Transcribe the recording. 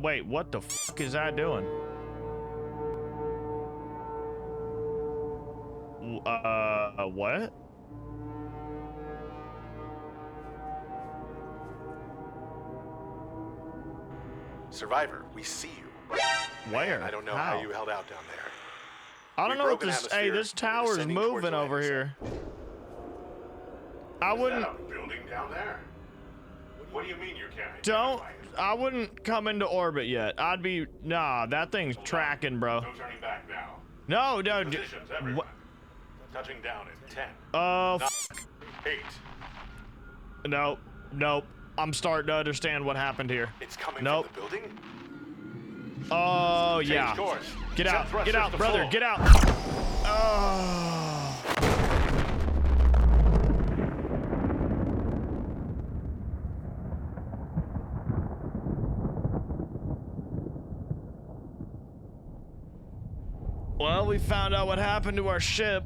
Wait, what the fuck is that doing? What? Survivor, we see you. Where? I don't know how you held out down there. I don't know what broken this. Hey, atmosphere, this and we're tower's descending towards moving the over landing here. I Is wouldn't. that a building down there? What do you mean you can't Don't. identify it? I wouldn't come into orbit yet. I'd be. Nah, that thing's tracking, bro. No turning back now. No, no. Positions, everyone. Touching down in 10, Oh, 8. nope, nope. I'm starting to understand what happened here. It's coming Nope. from the building? Oh Change yeah. course. Get Set out, thrusters get out, to brother, full. get out. Oh. Well, we found out what happened to our ship.